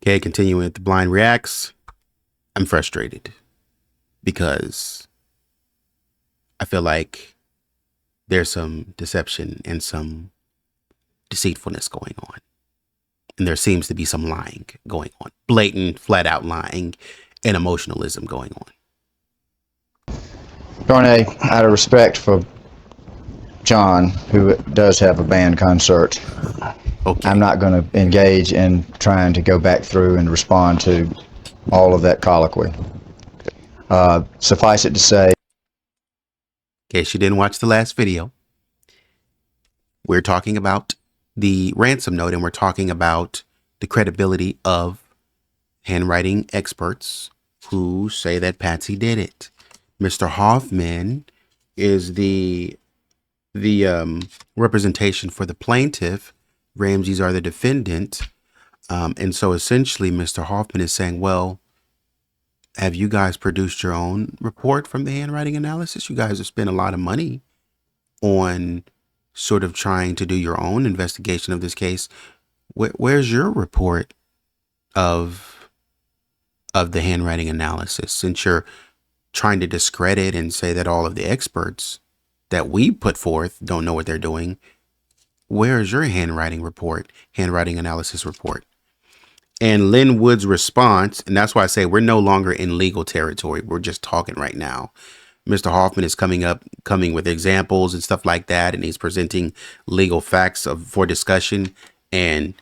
Okay, continuing with the blind reacts. I'm frustrated because I feel like there's some deception and some deceitfulness going on. And there seems to be some lying going on. Blatant, flat out lying and emotionalism going on. JonBenet, out of respect for John, who does have a band concert, Okay. I'm not going to engage in trying to go back through and respond to all of that colloquy. Suffice it to say, in case you didn't watch the last video, we're talking about the ransom note and we're talking about the credibility of handwriting experts who say that Patsy did it. Mr. Hoffman is the representation for the plaintiff. Ramseys are the defendant. And so essentially Mr. Hoffman is saying, well, have you guys produced your own report from the handwriting analysis? You guys have spent a lot of money on sort of trying to do your own investigation of this case. Where's your report of the handwriting analysis? Since you're trying to discredit and say that all of the experts that we put forth don't know what they're doing, where is your handwriting analysis report? And Lynn Wood's response, and that's why I say we're no longer in legal territory. We're just talking right now. Mr. Hoffman is coming with examples and stuff like that, and he's presenting legal facts for discussion. And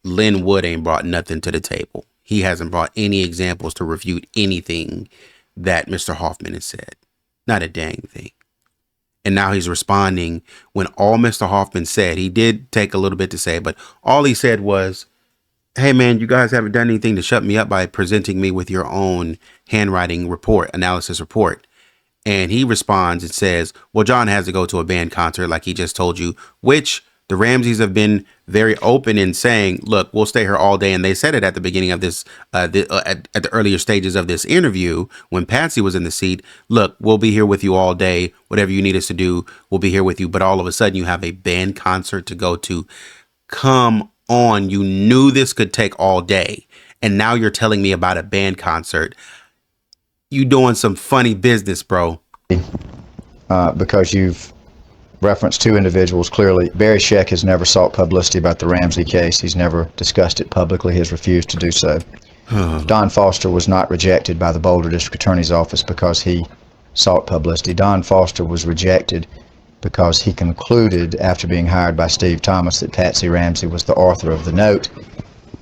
Lynn Wood ain't brought nothing to the table. He hasn't brought any examples to refute anything that Mr. Hoffman has said. Not a dang thing. And now he's responding when all Mr. Hoffman said, he did take a little bit to say, but all he said was, hey man, you guys haven't done anything to shut me up by presenting me with your own handwriting analysis report. And he responds and says, well, John has to go to a band concert like he just told you, which the Ramseys have been very open in saying, look, we'll stay here all day. And they said it at the beginning of this, at the earlier stages of this interview, when Patsy was in the seat, look, we'll be here with you all day. Whatever you need us to do, we'll be here with you. But all of a sudden you have a band concert to go to. Come on. You knew this could take all day. And now you're telling me about a band concert. You doing some funny business, bro. because you've referenced two individuals clearly, Barry Scheck has never sought publicity about the Ramsey case. He's never discussed it publicly. He has refused to do so. Don Foster was not rejected by the Boulder District Attorney's Office because he sought publicity. Don Foster was rejected because he concluded after being hired by Steve Thomas that Patsy Ramsey was the author of the note,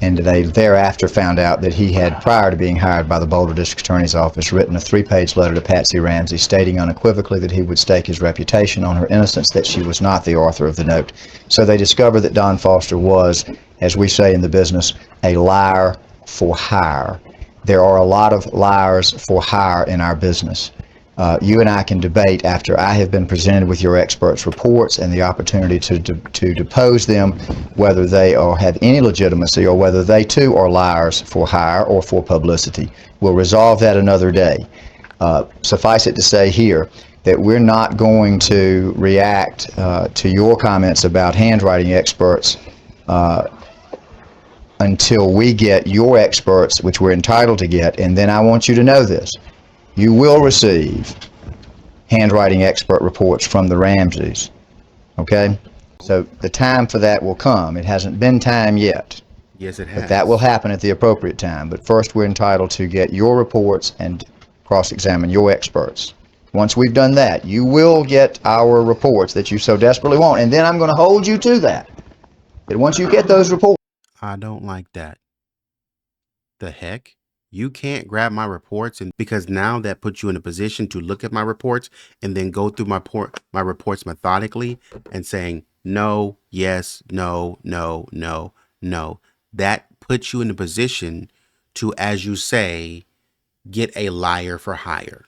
and they thereafter found out that he had, prior to being hired by the Boulder District Attorney's Office, written a 3-page letter to Patsy Ramsey stating unequivocally that he would stake his reputation on her innocence, that she was not the author of the note. So they discovered that Don Foster was, as we say in the business, a liar for hire. There are a lot of liars for hire in our business. You and I can debate after I have been presented with your experts' reports and the opportunity to depose them, whether they have any legitimacy or whether they too are liars for hire or for publicity. We'll resolve that another day. Suffice it to say here that we're not going to react to your comments about handwriting experts until we get your experts, which we're entitled to get. And then I want you to know this. You will receive handwriting expert reports from the Ramseys, okay? So the time for that will come. It hasn't been time yet. Yes, it has. But that will happen at the appropriate time. But first we're entitled to get your reports and cross-examine your experts. Once we've done that, you will get our reports that you so desperately want. And then I'm going to hold you to that. But once you get those reports... I don't like that. The heck? You can't grab my reports, and because now that puts you in a position to look at my reports and then go through my reports methodically and saying no, yes, no, no, no, no. That puts you in a position to, as you say, get a liar for hire.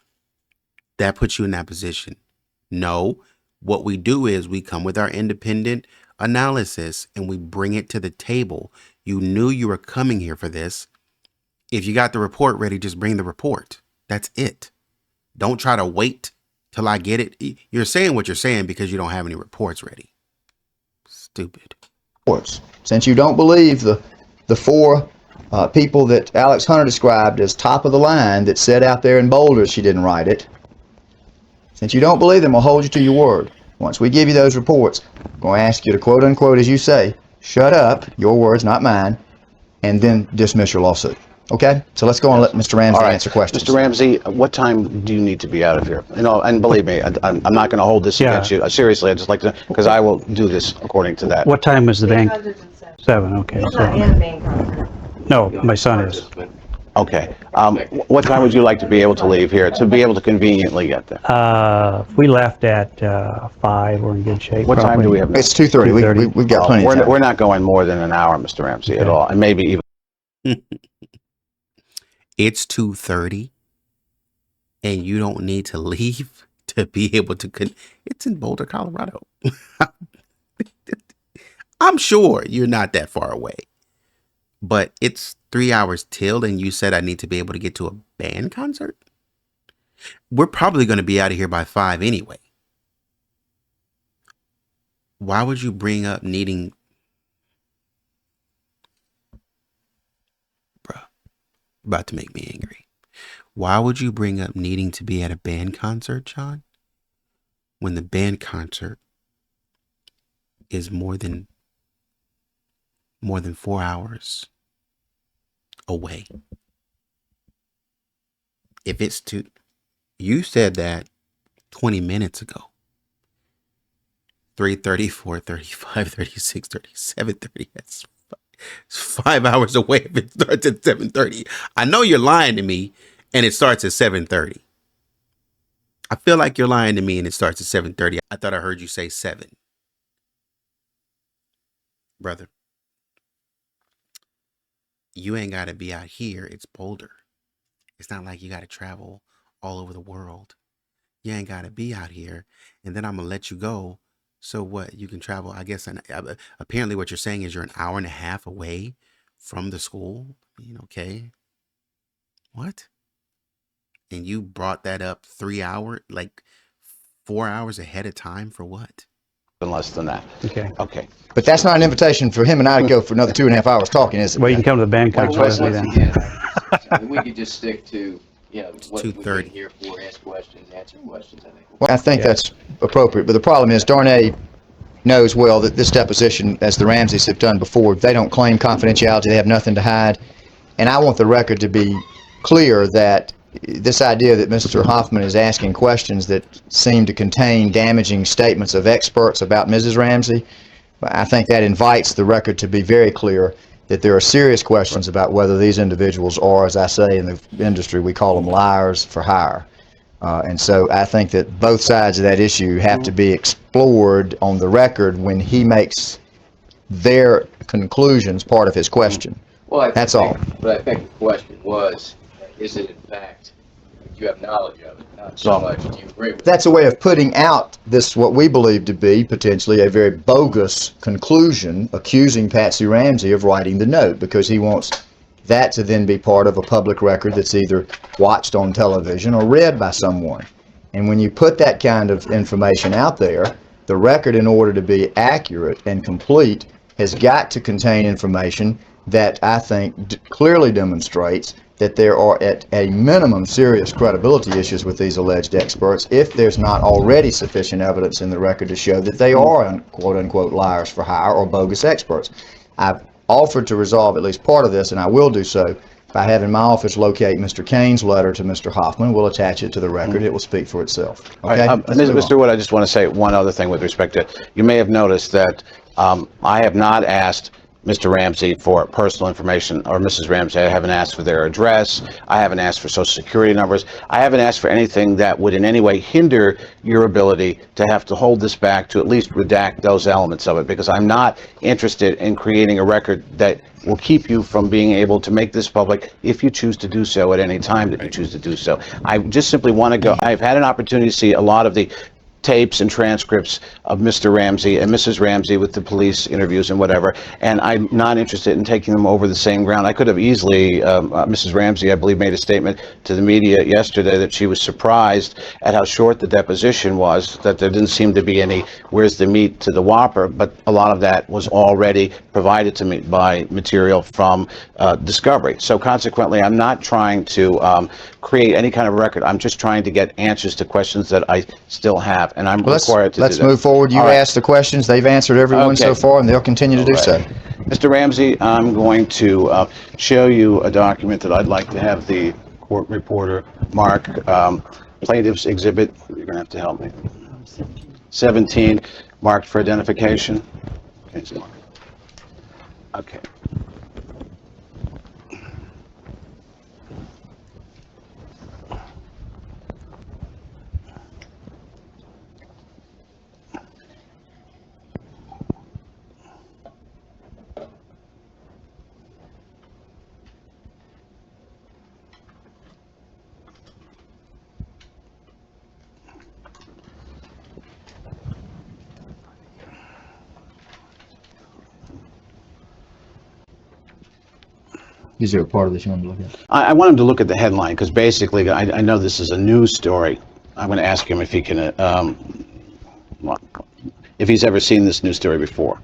That puts you in that position. No, what we do is we come with our independent analysis and we bring it to the table. You knew you were coming here for this. If you got the report ready, just bring the report. That's it. Don't try to wait till I get it. You're saying what you're saying because you don't have any reports ready. Stupid. Since you don't believe the four people that Alex Hunter described as top of the line that said out there in bolders she didn't write it. Since you don't believe them, we'll hold you to your word. Once we give you those reports, I'm going to ask you to quote unquote, as you say, shut up, your words, not mine, and then dismiss your lawsuit. Okay? So let's go and let Mr. Ramsey answer questions. Mr. Ramsey, what time do you need to be out of here? You know, and believe me, I'm not going to hold this against you. Seriously, I just like to, because I will do this according to that. What time is the bank? 7, okay. He's not in a bank concert. No, my son is. Okay. What time would you like to be able to leave here to be able to conveniently get there? If we left at 5, we're in good shape. What time do we have now? It's 2:30. We've got plenty of time. We're not going more than an hour, Mr. Ramsey, at all, and maybe even. It's 2:30, and you don't need to leave to be able to. It's in Boulder, Colorado. I'm sure you're not that far away, but it's 3 hours till, and you said I need to be able to get to a band concert. We're probably going to be out of here by 5 anyway. Why would you bring up needing? About to make me angry. Why would you bring up needing to be at a band concert, John, when the band concert is more than 4 hours away? If it's you said that 20 minutes ago. 3:30, 4:30, 5:30, 6:30, 7:30. It's 5 hours away if it starts at 7:30. I know you're lying to me and it starts at 7:30. I feel like you're lying to me and it starts at 7:30. I thought I heard you say 7. Brother, you ain't got to be out here. It's Boulder. It's not like you got to travel all over the world. You ain't got to be out here. And then I'm going to let you go. So what? You can travel, I guess, apparently what you're saying is you're an hour and a half away from the school. Okay. What? And you brought that up 4 hours ahead of time for what? Less than that. Okay. But that's not an invitation for him and I to go for another 2.5 hours talking, is it? Well, you can come to the band concert with me then. I mean, we could just stick to, what we've 2:30. been here for, ask questions, answer questions, I think. Well, I think that's appropriate, but the problem is Darnay knows well that this deposition, as the Ramseys have done before, they don't claim confidentiality, they have nothing to hide, and I want the record to be clear that this idea that Mr. Hoffman is asking questions that seem to contain damaging statements of experts about Mrs. Ramsey, I think that invites the record to be very clear that there are serious questions about whether these individuals are, as I say in the industry, we call them liars for hire. And so I think that both sides of that issue have to be explored on the record when he makes their conclusions part of his question. Well, That's all. But I think the question was, is it in fact, you have knowledge of it, not so much, do you agree with it? That's a way of putting out this, what we believe to be potentially a very bogus conclusion, accusing Patsy Ramsey of writing the note, because he wants that to then be part of a public record that's either watched on television or read by someone. And when you put that kind of information out there, the record, in order to be accurate and complete, has got to contain information that I think clearly demonstrates that there are at a minimum serious credibility issues with these alleged experts, if there's not already sufficient evidence in the record to show that they are quote-unquote liars for hire or bogus experts. I've offered to resolve at least part of this, and I will do so by having my office locate Mr. Kane's letter to Mr. Hoffman. We'll attach it to the record. It will speak for itself. Okay? Mr. Wood, I just want to say one other thing with respect to, you may have noticed that I have not asked Mr. Ramsey for personal information, or Mrs. Ramsey. I haven't asked for their address. I haven't asked for social security numbers. I haven't asked for anything that would in any way hinder your ability to have to hold this back, to at least redact those elements of it, because I'm not interested in creating a record that will keep you from being able to make this public if you choose to do so at any time that you choose to do so. I just simply want to go. I've had an opportunity to see a lot of the tapes and transcripts of Mr. Ramsey and Mrs. Ramsey with the police interviews and whatever, and I'm not interested in taking them over the same ground. I could have easily, Mrs. Ramsey, I believe, made a statement to the media yesterday that she was surprised at how short the deposition was, that there didn't seem to be any where's the meat to the Whopper, but a lot of that was already provided to me by material from Discovery. So consequently, I'm not trying to create any kind of record. I'm just trying to get answers to questions that I still have, and I'm required to do that. Let's move forward. You asked the questions. They've answered everyone so far, and they'll continue to do so. Mr. Ramsey, I'm going to show you a document that I'd like to have the court reporter mark plaintiff's exhibit. You're going to have to help me. 17, marked for identification. Okay. Is there a part of this you want to look at? I want him to look at the headline because basically I know this is a news story. I'm going to ask him if he can, if he's ever seen this news story before.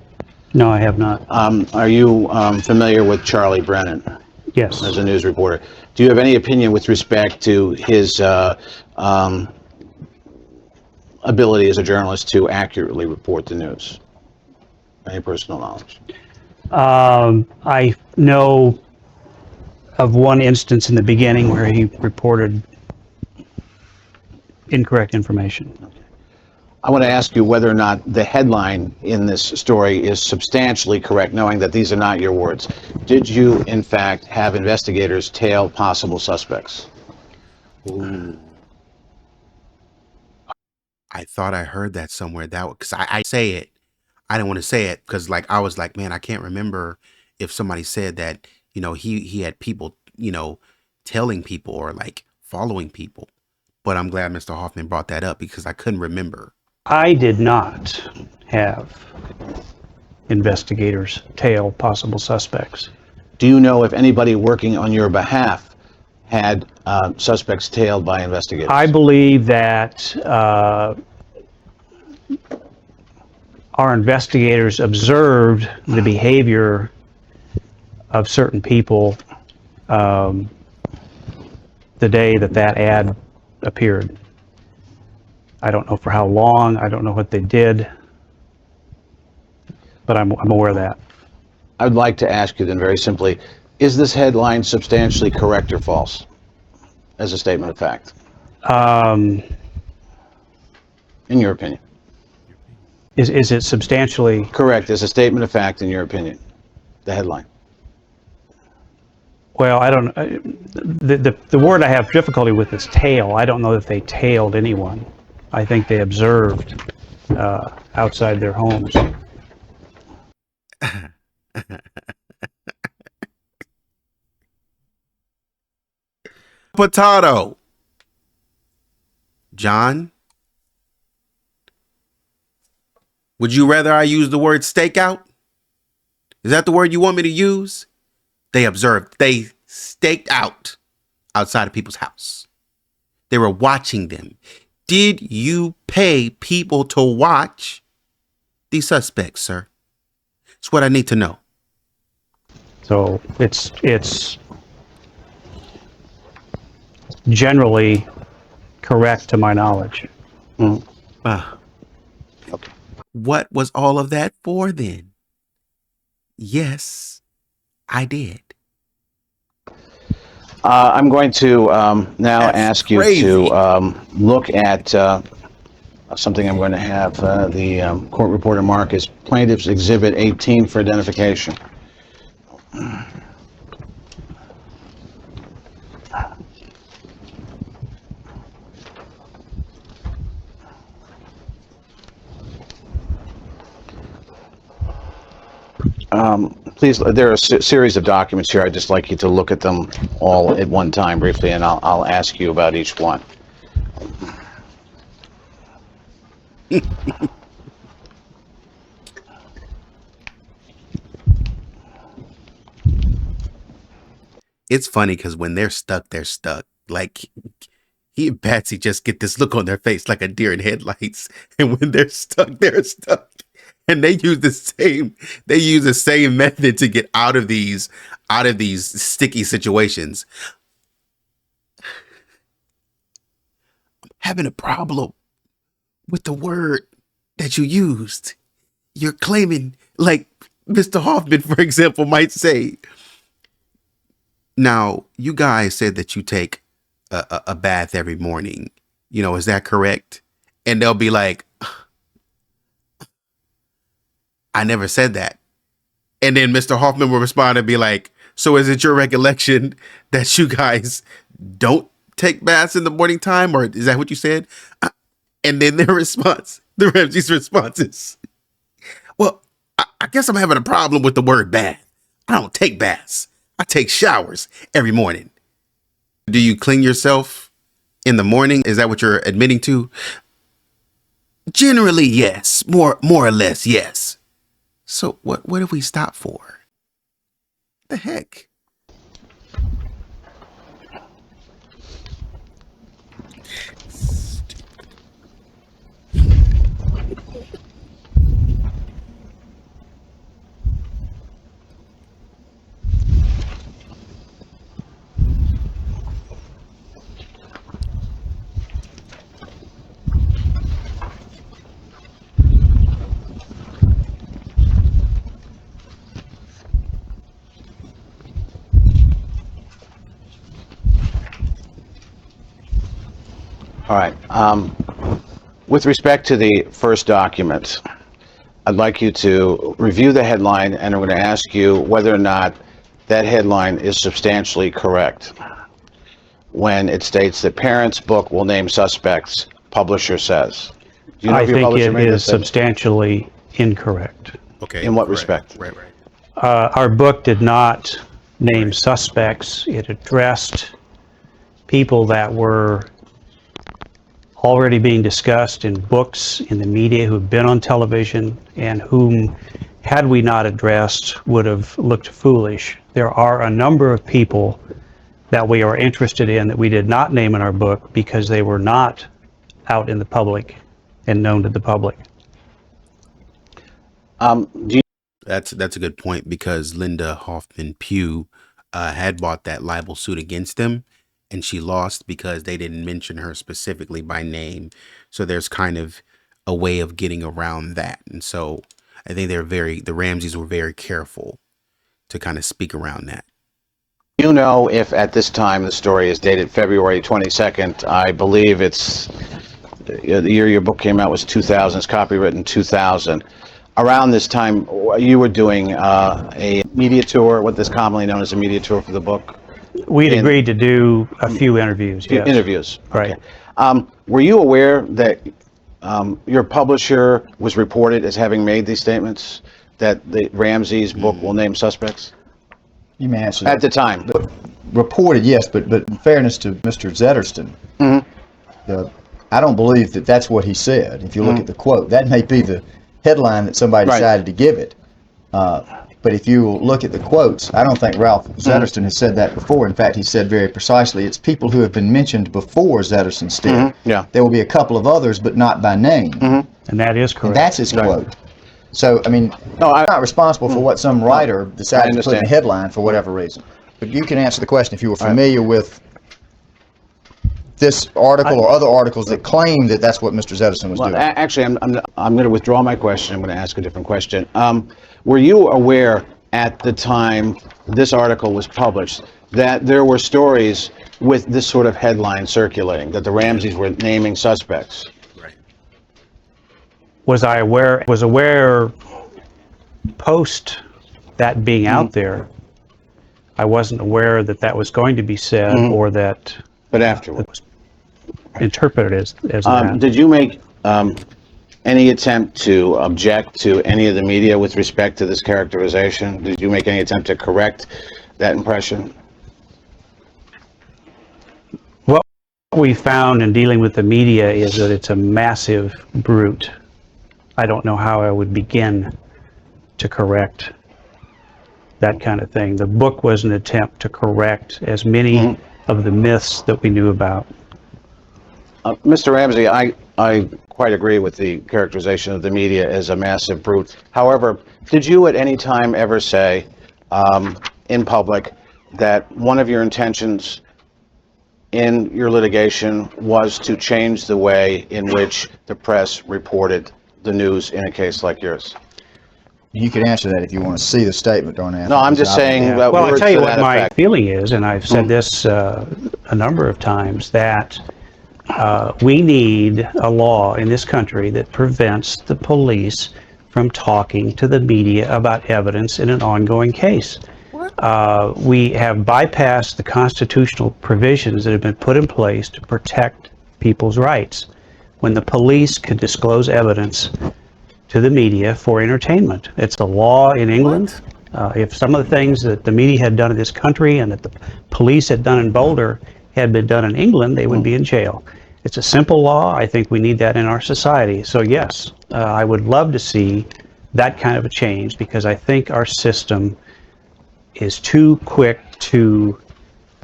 No, I have not. Are you familiar with Charlie Brennan Yes. as a news reporter? Do you have any opinion with respect to his ability as a journalist to accurately report the news? Any personal knowledge? I know of one instance in the beginning where he reported incorrect information. I want to ask you whether or not the headline in this story is substantially correct, knowing that these are not your words. Did you, in fact, have investigators tail possible suspects? Ooh. I thought I heard that somewhere. That because I say it, I didn't want to say it because like I was like, man, I can't remember if somebody said that he had people telling people or like following people. But I'm glad Mr. Hoffman brought that up because I couldn't remember. I did not have investigators tail possible suspects. Do you know if anybody working on your behalf had suspects tailed by investigators? I believe that our investigators observed the behavior of certain people the day that ad appeared. I don't know for how long, I don't know what they did, but I'm aware of that. I'd like to ask you then very simply, is this headline substantially correct or false as a statement of fact? In your opinion? Is it substantially correct as a statement of fact in your opinion, the headline? Well, I don't. The word I have difficulty with is tail. I don't know that they tailed anyone. I think they observed outside their homes. Potato. John, would you rather I use the word stakeout? Is that the word you want me to use? They observed. They staked out outside of people's house. They were watching them. Did you pay people to watch these suspects, sir? It's what I need to know. So it's generally correct to my knowledge. Mm. Okay. What was all of that for then? Yes, I did. I'm going to now ask you to look at something I'm going to have the court reporter mark as Plaintiff's Exhibit 18 for identification. Please, there are a series of documents here. I'd just like you to look at them all at one time briefly, and I'll ask you about each one. It's funny because when they're stuck, they're stuck. Like he and Patsy just get this look on their face like a deer in headlights. And when they're stuck, they're stuck. And they use the same method to get out of these sticky situations. Having a problem with the word that you used. You're claiming, like Mr. Hoffman, for example, might say, now, you guys said that you take a bath every morning. You know, is that correct? And they'll be like, I never said that. And then Mr. Hoffman will respond and be like, so is it your recollection that you guys don't take baths in the morning time? Or is that what you said? And then their response, the Ramsey's response is, well, I guess I'm having a problem with the word bath. I don't take baths. I take showers every morning. Do you clean yourself in the morning? Is that what you're admitting to? Generally, yes. More or less, yes. So what did we stop for? The heck? All right. With respect to the first document, I'd like you to review the headline, and I'm going to ask you whether or not that headline is substantially correct. When it states that parents' book will name suspects, publisher says. Do you know I if your think publisher it made is that statement? substantially incorrect. Okay. In what correct. respect? Right. Our book did not name suspects. It addressed people that were already being discussed in books, in the media, who've been on television, and whom, had we not addressed, would have looked foolish. There are a number of people that we are interested in that we did not name in our book because they were not out in the public and known to the public. Do you That's a good point, because Linda Hoffman Pugh had bought that libel suit against them, and she lost because they didn't mention her specifically by name. So there's kind of a way of getting around that. And so I think the Ramseys were very careful to kind of speak around that. you know if at this time the story is dated February 22nd? I believe it's the year your book came out was 2000. It's copywritten 2000. Around this time, you were doing a media tour, what is commonly known as a media tour for the book. We'd In- agreed to do a few interviews, yes. Interviews. Right. Okay. Were you aware that your publisher was reported as having made these statements, that the Ramseys book will name suspects? You may answer At that. the time. Reported, yes, but in fairness to Mr. Zetterston, I don't believe that that's what he said. If you look at the quote, that may be the headline that somebody Right. decided to give it. But if you look at the quotes, I don't think Ralph Zetterston has said that before. In fact, he said very precisely, it's people who have been mentioned before Zetterston's death. Yeah. There will be a couple of others, but not by name. And that is And correct. that's his quote. So, I mean, No, I'm not responsible for what some writer decided to put in understand. a headline for whatever reason. But you can answer the question if you were familiar with this article or other articles that claim that that's what Mr. Zetterson was Well, doing. actually, I'm going to withdraw my question. I'm going to ask a different question. Were you aware at the time this article was published that there were stories with this sort of headline circulating, that the Ramseys were naming suspects? Right. Was aware post that being out there. I wasn't aware that that was going to be said or that But it afterwards. was interpreted as that. Did you make any attempt to object to any of the media with respect to this characterization? Did you make any attempt to correct that impression? What we found in dealing with the media is that it's a massive brute. I don't know how I would begin to correct that kind of thing. The book was an attempt to correct as many of the myths that we knew about. Mr. Ramsey, I quite agree with the characterization of the media as a massive brute. However, did you at any time ever say in public that one of your intentions in your litigation was to change the way in which the press reported the news in a case like yours? You can answer that if you want to see the statement, don't answer. No, I'm just saying Yeah. that Well, I'll words tell you to what that my effect. feeling is, and I've said this a number of times, that we need a law in this country that prevents the police from talking to the media about evidence in an ongoing case. We have bypassed the constitutional provisions that have been put in place to protect people's rights. When the police can disclose evidence to the media for entertainment. It's the law in England. If some of the things that the media had done in this country and that the police had done in Boulder had been done in England, they would be in jail. It's a simple law. I think we need that in our society. So yes, I would love to see that kind of a change, because I think our system is too quick to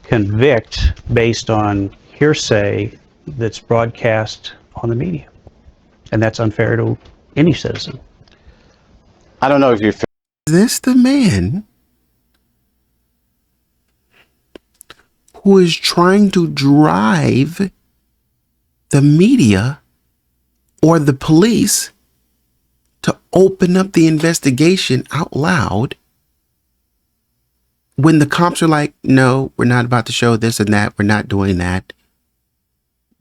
convict based on hearsay that's broadcast on the media. And that's unfair to any citizen. I don't know if you're Is this the man who is trying to drive the media or the police to open up the investigation out loud when the cops are like, no, we're not about to show this and that. We're not doing that.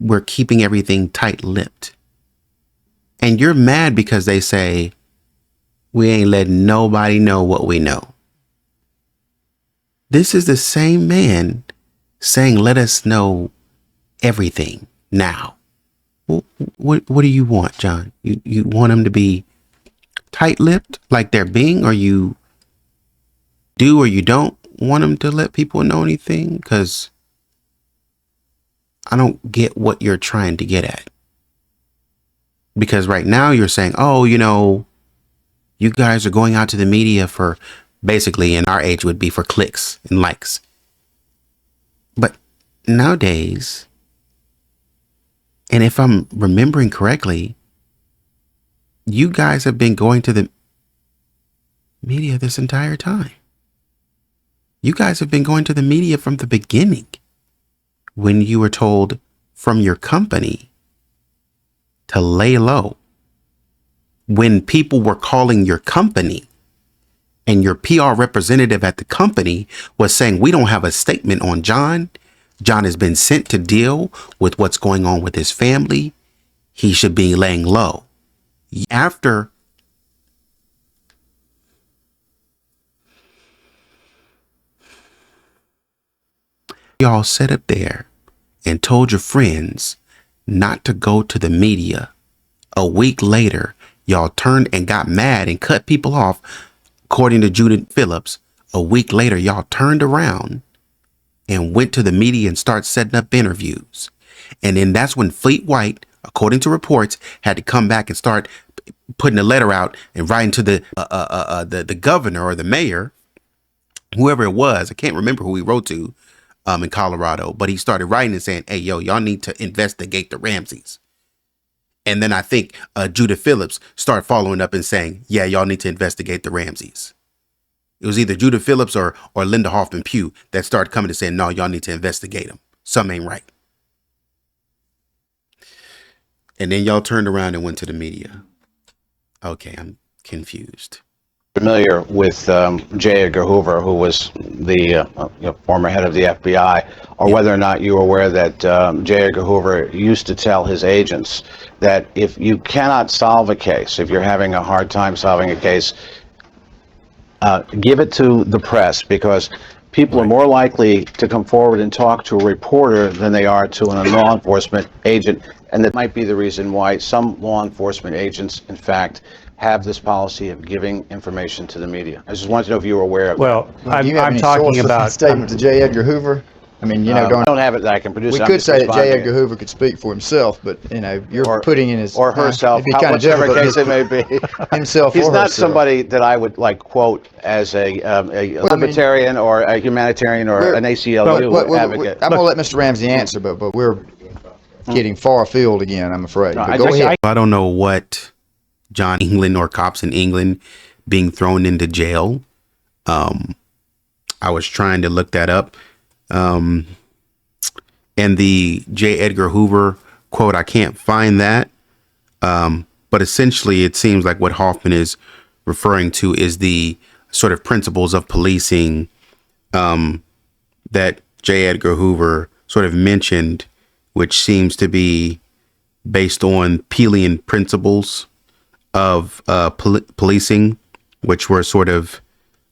We're keeping everything tight-lipped. And you're mad because they say, we ain't letting nobody know what we know. This is the same man saying, let us know everything now. What do you want, John? You want them to be tight-lipped like they're being, or you do or you don't want them to let people know anything? Because I don't get what you're trying to get at. Because right now you're saying, oh, you guys are going out to the media for, basically in our age would be for clicks and likes. But nowadays, and if I'm remembering correctly, you guys have been going to the media this entire time. You guys have been going to the media from the beginning, when you were told from your company to lay low. When people were calling your company and your PR representative at the company was saying, we don't have a statement on John. John has been sent to deal with what's going on with his family. He should be laying low. After y'all sat up there and told your friends not to go to the media, a week later, y'all turned and got mad and cut people off. According to Judith Phillips, a week later, y'all turned around and went to the media and started setting up interviews. And then that's when Fleet White, according to reports, had to come back and start putting a letter out and writing to the governor or the mayor, whoever it was. I can't remember who he wrote to in Colorado, but he started writing and saying, hey, y'all need to investigate the Ramseys. And then I think Judith Phillips started following up and saying, yeah, y'all need to investigate the Ramseys. It was either Judith Phillips or Linda Hoffman Pugh that started coming and saying, no, y'all need to investigate them. Something ain't right. And then y'all turned around and went to the media. Okay, I'm confused. familiar with J. Edgar Hoover, who was the former head of the FBI, or whether or not you were aware that J. Edgar Hoover used to tell his agents that if you cannot solve a case, if you're having a hard time solving a case, give it to the press, because people are more likely to come forward and talk to a reporter than they are to a law enforcement agent. And that might be the reason why some law enforcement agents, in fact, have this policy of giving information to the media. I just wanted to know if you were aware of Well, Do you have I'm any talking source of that about statement to J. Edgar Hoover? I mean, I don't have it that I can produce. we I'm could just say that J. responding. Edgar Hoover could speak for himself, but you're putting in his or herself, it'd be kind of whichever difficult case it may be. himself He's or not herself. somebody that I would like quote as a libertarian or a humanitarian or an ACLU advocate. I'm going to let Mr. Ramsey answer, but we're getting far afield again, I'm afraid. No, But go ahead. I don't know what John England or cops in England being thrown into jail. I was trying to look that up. And the J. Edgar Hoover quote, I can't find that. But essentially, it seems like what Hoffman is referring to is the sort of principles of policing that J. Edgar Hoover sort of mentioned, which seems to be based on Peelian principles of policing, which were sort of,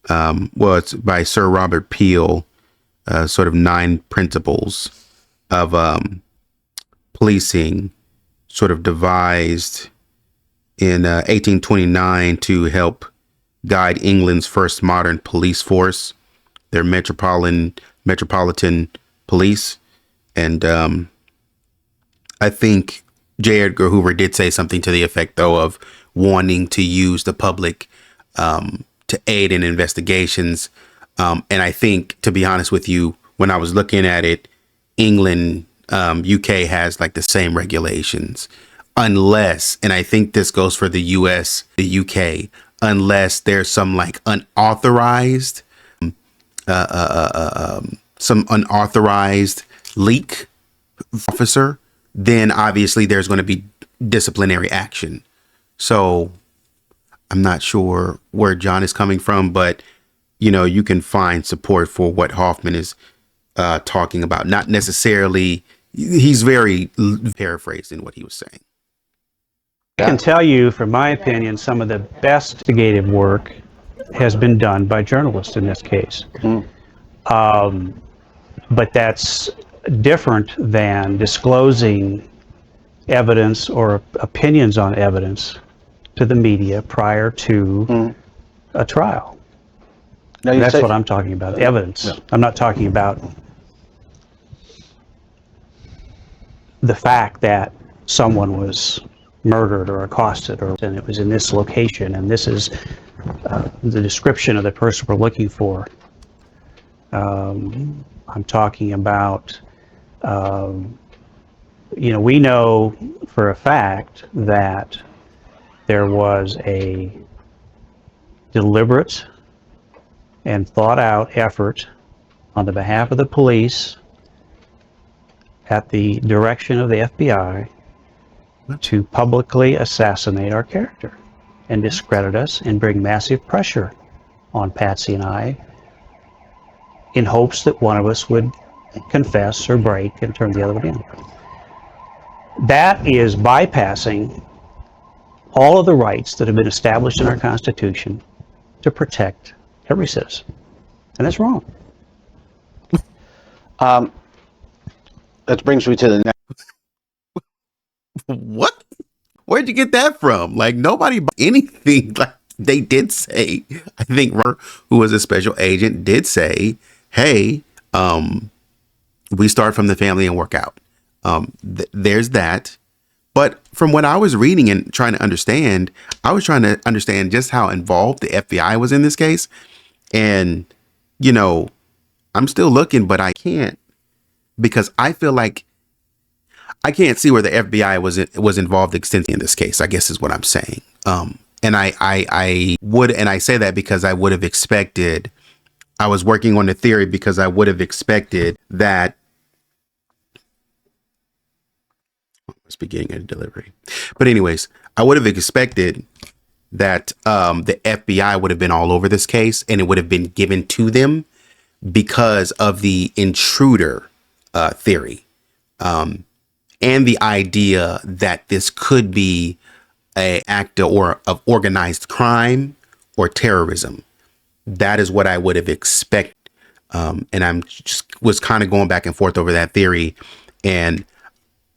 it's by Sir Robert Peel, sort of 9 principles of policing, sort of devised in 1829 to help guide England's first modern police force, their metropolitan police. And I think J. Edgar Hoover did say something to the effect, though, of wanting to use the public to aid in investigations. And I think, to be honest with you, when I was looking at it, England, UK has like the same regulations, unless, and I think this goes for the US, the UK, unless there's some like unauthorized leak officer, then obviously there's going to be disciplinary action. So I'm not sure where John is coming from, but you can find support for what Hoffman is talking about. Not necessarily, he's very paraphrased in what he was saying. I can tell you, from my opinion, some of the best investigative work has been done by journalists in this case. But that's different than disclosing evidence or opinions on evidence to the media prior to a trial. Now, That's what I'm talking about, evidence. Yeah. I'm not talking about the fact that someone was murdered or accosted, and it was in this location, and this is the description of the person we're looking for. I'm talking about, we know for a fact that there was a deliberate and thought out effort on the behalf of the police at the direction of the FBI to publicly assassinate our character and discredit us and bring massive pressure on Patsy and I in hopes that one of us would confess or break and turn the other one in. That is bypassing all of the rights that have been established in our Constitution to protect every citizen. And that's wrong. That brings me to the next. What? Where'd you get that from? Like, nobody anything. Like, they did say, I think who was a special agent did say, hey, we start from the family and work out. There's that. But from what I was reading and trying to understand, I was trying to understand just how involved the FBI was in this case. And, I'm still looking, but I can't, because I feel like I can't see where the FBI was involved extensively in this case, I guess is what I'm saying. And I would, and I say that because I would have expected, I was working on the theory because I would have expected that, must be getting a delivery. But anyways, I would have expected that the FBI would have been all over this case and it would have been given to them because of the intruder theory. And the idea that this could be an act of organized crime or terrorism. That is what I would have expected. And I'm just was kind of going back and forth over that theory. And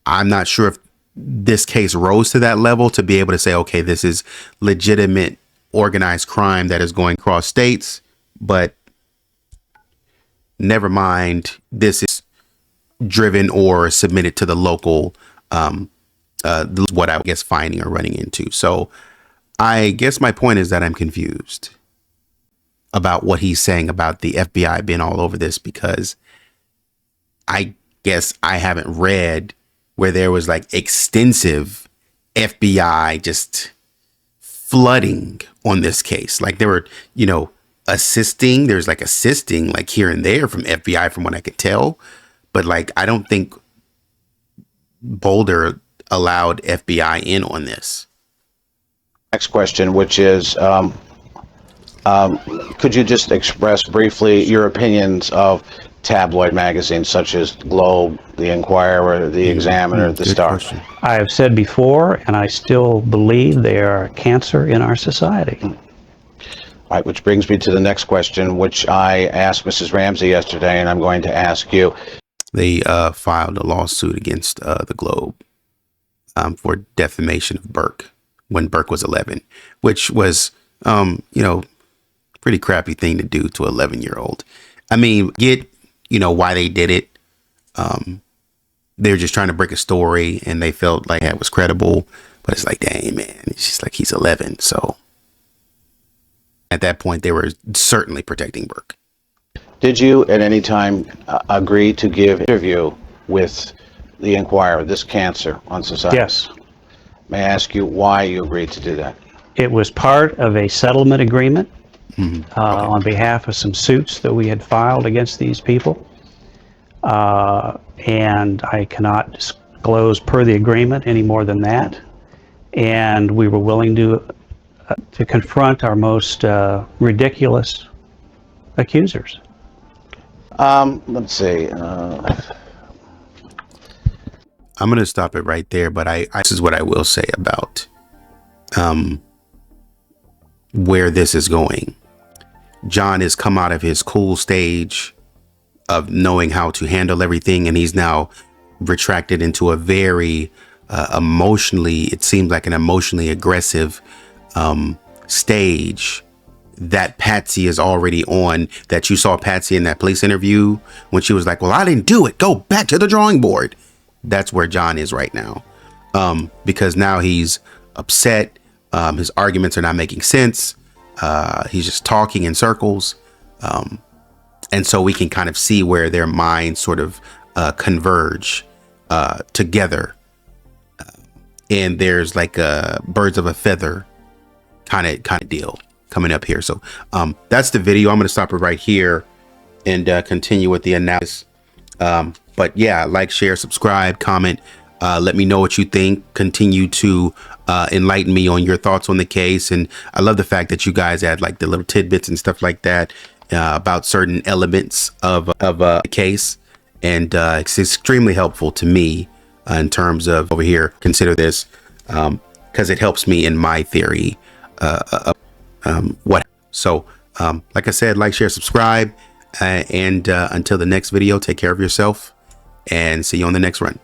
I'm not sure if this case rose to that level to be able to say, okay, this is legitimate organized crime that is going across states. But never mind, this is driven or submitted to the local, what I guess finding or running into. So I guess my point is that I'm confused about what he's saying about the FBI being all over this, because I guess I haven't read where there was like extensive FBI just flooding on this case. Like there were, there's like assisting like here and there from FBI from what I could tell. But like, I don't think Boulder allowed FBI in on this. Next question, which is, could you just express briefly your opinions of tabloid magazines such as Globe, the Inquirer, the Examiner, the Good Star? question. I have said before, and I still believe they are a cancer in our society. All right, which brings me to the next question, which I asked Mrs. Ramsey yesterday, and I'm going to ask you. They filed a lawsuit against the Globe for defamation of Burke when Burke was 11, which was, pretty crappy thing to do to an 11-year-old. I mean, why they did it. They're just trying to break a story, and they felt like that was credible. But it's like, dang, man, it's just like he's 11. So at that point, they were certainly protecting Burke. Did you at any time agree to give an interview with the Inquirer, this cancer on society? Yes. May I ask you why you agreed to do that? It was part of a settlement agreement on behalf of some suits that we had filed against these people. And I cannot disclose per the agreement any more than that. And we were willing to confront our most ridiculous accusers. Let's see. I'm going to stop it right there. But this is what I will say about where this is going. John has come out of his cool stage of knowing how to handle everything, and he's now retracted into a very it seems like an emotionally aggressive stage that Patsy is already on, that you saw Patsy in that police interview when she was like, well, I didn't do it. Go back to the drawing board. That's where John is right now, because now he's upset. His arguments are not making sense. He's just talking in circles. And so we can kind of see where their minds sort of converge together. And there's like a birds of a feather kind of deal coming up here. So that's the video. I'm going to stop it right here and continue with the analysis. But yeah, like, share, subscribe, comment. Let me know what you think. Continue to enlighten me on your thoughts on the case. And I love the fact that you guys add like the little tidbits and stuff like that about certain elements of a case. And it's extremely helpful to me in terms of over here. Consider this because it helps me in my theory. So like I said, like, share, subscribe. And until the next video, take care of yourself and see you on the next run.